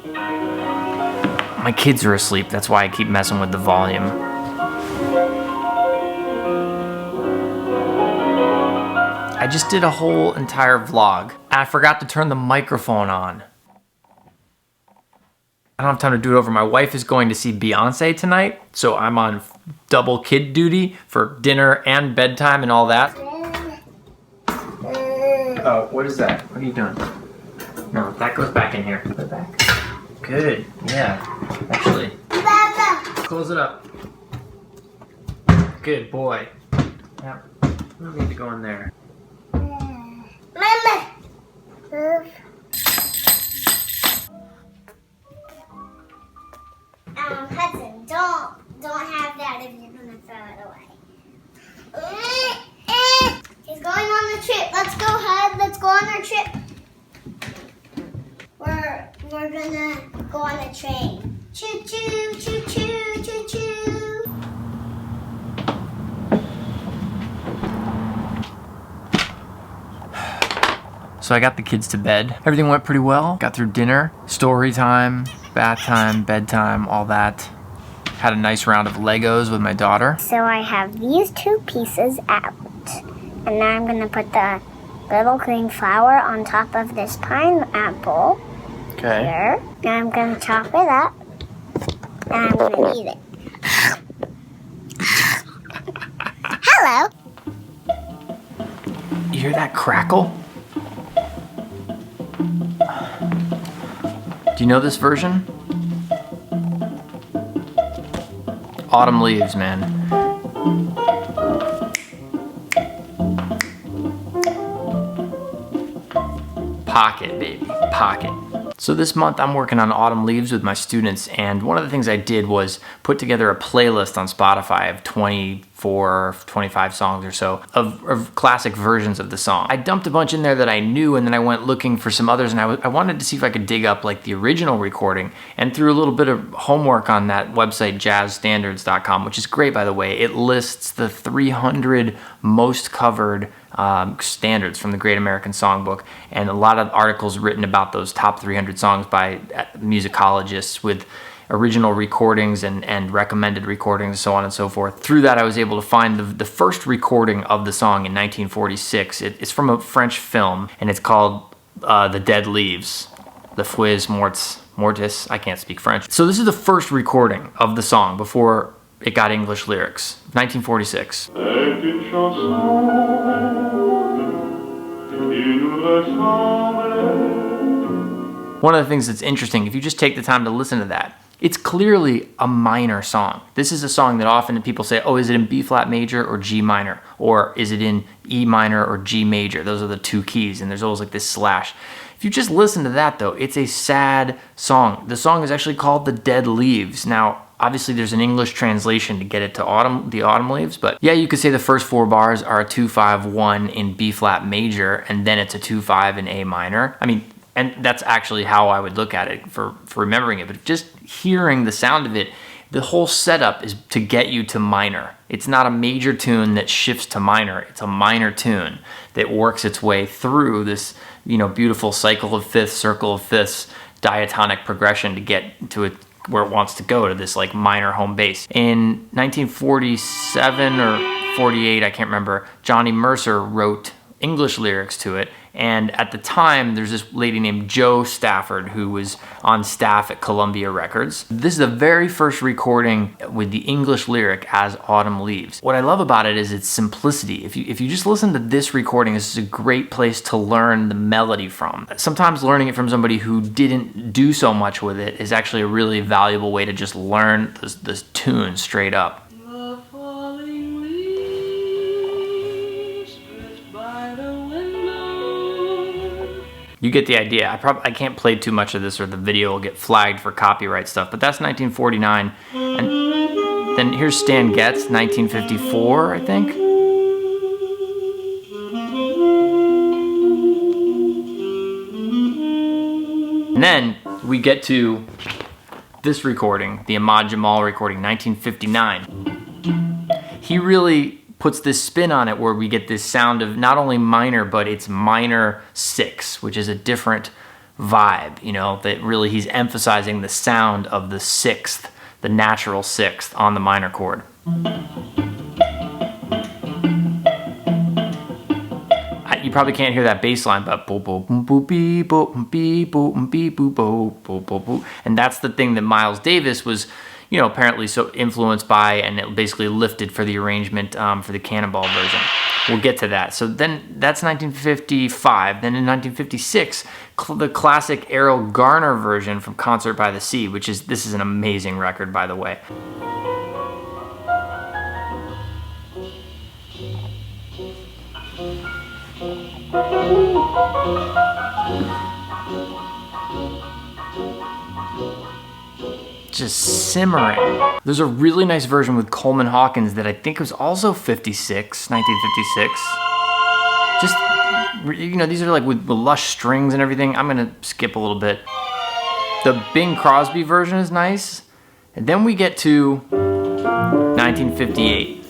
My kids are asleep, that's why I keep messing with the volume. I just did a whole entire vlog, and I forgot to turn the microphone on. I don't have time to do it over. My wife is going to see Beyonce tonight, so I'm on double kid duty for dinner and bedtime and all that. Oh, what is that? What are you doing? No, that goes back in here. Put it back. Good, yeah, actually. Close it up. Good boy. Yeah, we don't need to go in there. Mama. Hudson, don't have that if you're gonna throw it away. He's going on the trip. Let's go, Hud. Let's go on our trip. We're gonna go on a train. Choo choo, choo choo, choo choo. So I got the kids to bed. Everything went pretty well. Got through dinner, story time, bath time, bedtime, all that. Had a nice round of Legos with my daughter. So I have these two pieces out. And now I'm gonna put the little green flower on top of this pineapple. Okay. Here. Now I'm gonna chop it up. And I'm gonna eat it. Hello. You hear that crackle? Do you know this version? Autumn Leaves, man. Pocket, baby, pocket. So this month I'm working on Autumn Leaves with my students, and one of the things I did was put together a playlist on Spotify of 24, 25 songs or so of classic versions of the song. I dumped a bunch in there that I knew, and then I went looking for some others, and I wanted to see if I could dig up like the original recording, and through a little bit of homework on that website jazzstandards.com, which is great, by the way. It lists the 300 most covered standards from the Great American Songbook, and a lot of articles written about those top 300 songs by musicologists with original recordings and recommended recordings, so on and so forth. Through that, I was able to find the first recording of the song in 1946. It's from a French film, and it's called The Dead Leaves, Le Feuilles Mortes. I can't speak French. So this is the first recording of the song before it got English lyrics, 1946. One of the things that's interesting, if you just take the time to listen to that, it's clearly a minor song. This is a song that often people say, oh, is it in B flat major or G minor? Or is it in E minor or G major? Those are the two keys, and there's always like this slash. If you just listen to that though, it's a sad song. The song is actually called The Dead Leaves. Now, obviously there's an English translation to get it to the autumn leaves, but yeah, you could say the first four bars are a 2-5-1 in B flat major, and then it's a 2-5 in A minor. I mean, and that's actually how I would look at it for remembering it, but just hearing the sound of it, the whole setup is to get you to minor. It's not a major tune that shifts to minor. It's a minor tune that works its way through this, beautiful cycle of fifths, circle of fifths, diatonic progression to get to it where it wants to go, to this like minor home bass. In 1947 or 48, I can't remember, Johnny Mercer wrote English lyrics to it, and at the time there's this lady named Jo Stafford who was on staff at Columbia Records. This is the very first recording with the English lyric as Autumn Leaves. What I love about it is its simplicity. If you just listen to this recording, this is a great place to learn the melody from. Sometimes learning it from somebody who didn't do so much with it is actually a really valuable way to just learn this tune straight up. You get the idea. I can't play too much of this or the video will get flagged for copyright stuff, but that's 1949. And then here's Stan Getz, 1954, I think. And then we get to this recording, the Ahmad Jamal recording, 1959. He really puts this spin on it where we get this sound of not only minor, but it's minor 6, which is a different vibe, you know, that really he's emphasizing the sound of the sixth, the natural sixth on the minor chord. You probably can't hear that bass line, but and that's the thing that Miles Davis was, you know, apparently so influenced by, and it basically lifted for the arrangement for the Cannonball version. We'll get to that. So then that's 1955. Then in 1956, the classic Errol Garner version from Concert by the Sea, this is an amazing record, by the way. Just simmering. There's a really nice version with Coleman Hawkins that I think was also 1956. Just, you know, these are like with lush strings and everything. I'm gonna skip a little bit. The Bing Crosby version is nice. And then we get to 1958.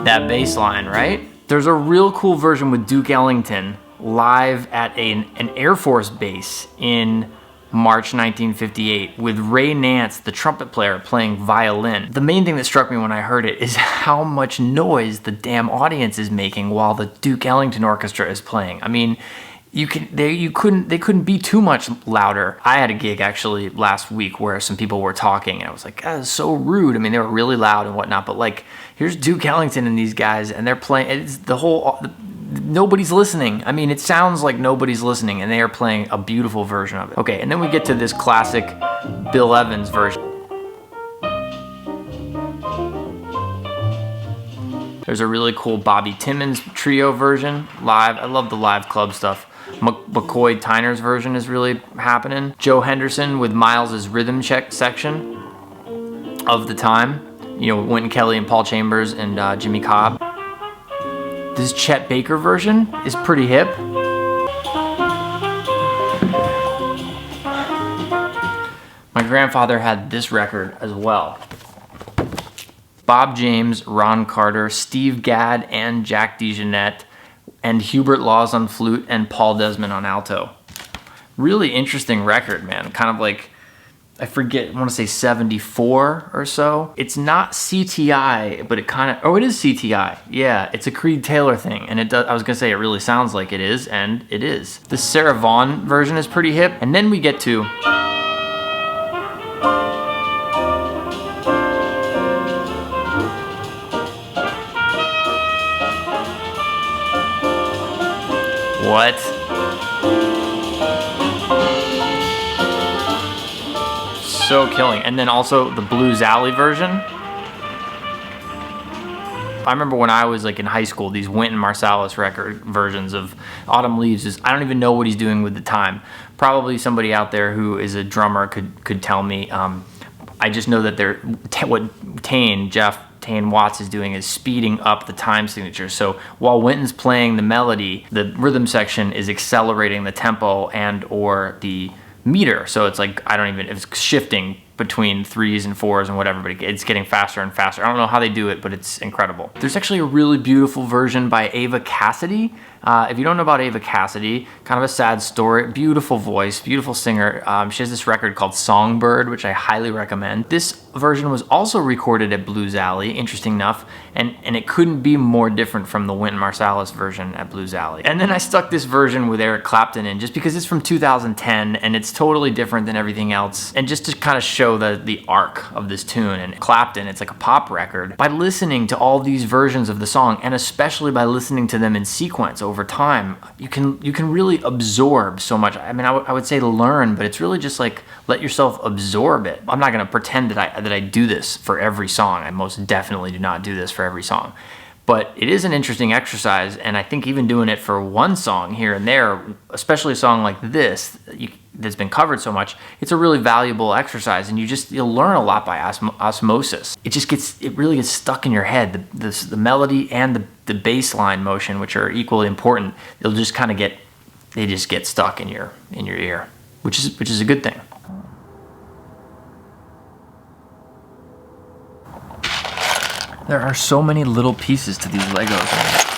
That bass line, right? There's a real cool version with Duke Ellington live at an Air Force base in March 1958 with Ray Nance, the trumpet player, playing violin. The main thing that struck me when I heard it is how much noise the damn audience is making while the Duke Ellington Orchestra is playing. I mean, they couldn't be too much louder. I had a gig actually last week where some people were talking and I was like, that is so rude. I mean, they were really loud and whatnot, but like, here's Duke Ellington and these guys and they're playing, it's nobody's listening. I mean, it sounds like nobody's listening and they are playing a beautiful version of it. Okay, and then we get to this classic Bill Evans version. There's a really cool Bobby Timmons trio version live. I love the live club stuff. McCoy Tyner's version is really happening. Joe Henderson with Miles's rhythm check section of the time. You know, Wynton Kelly and Paul Chambers and Jimmy Cobb. This Chet Baker version is pretty hip. My grandfather had this record as well. Bob James, Ron Carter, Steve Gadd, and Jack DeJohnette, and Hubert Laws on flute and Paul Desmond on alto. Really interesting record, man. Kind of like, I forget, I want to say 74 or so. It's not CTI, but it kind of, it is CTI. Yeah, it's a Creed Taylor thing. And it does, I was going to say it really sounds like it is, and it is. The Sarah Vaughan version is pretty hip. And then we get to what? So killing. And then also the Blues Alley version. I remember when I was like in high school, these Wynton Marsalis record versions of Autumn Leaves I don't even know what he's doing with the time. Probably somebody out there who is a drummer could tell me. I just know that what Jeff Tane Watts is doing is speeding up the time signature. So while Wynton's playing the melody, the rhythm section is accelerating the tempo and or the meter. So it's like, it's shifting between 3s and 4s and whatever, but it's getting faster and faster. I don't know how they do it, but it's incredible. There's actually a really beautiful version by Ava Cassidy. If you don't know about Ava Cassidy, kind of a sad story, beautiful voice, beautiful singer. She has this record called Songbird, which I highly recommend. This version was also recorded at Blues Alley, interesting enough, and it couldn't be more different from the Wynton Marsalis version at Blues Alley. And then I stuck this version with Eric Clapton in just because it's from 2010 and it's totally different than everything else, and just to kind of show the arc of this tune. And Clapton, it's like a pop record. By listening to all these versions of the song, and especially by listening to them in sequence over time, you can really absorb so much. I mean, I would say learn, but it's really just like let yourself absorb it. I'm not going to pretend that I do this for every song. I most definitely do not do this for every song. But it is an interesting exercise, and I think even doing it for one song here and there, especially a song like this that's been covered so much, it's a really valuable exercise, and you'll learn a lot by osmosis. It really gets stuck in your head. The melody and the bass line motion, which are equally important, they just get stuck in your ear, which is a good thing. There are so many little pieces to these Legos.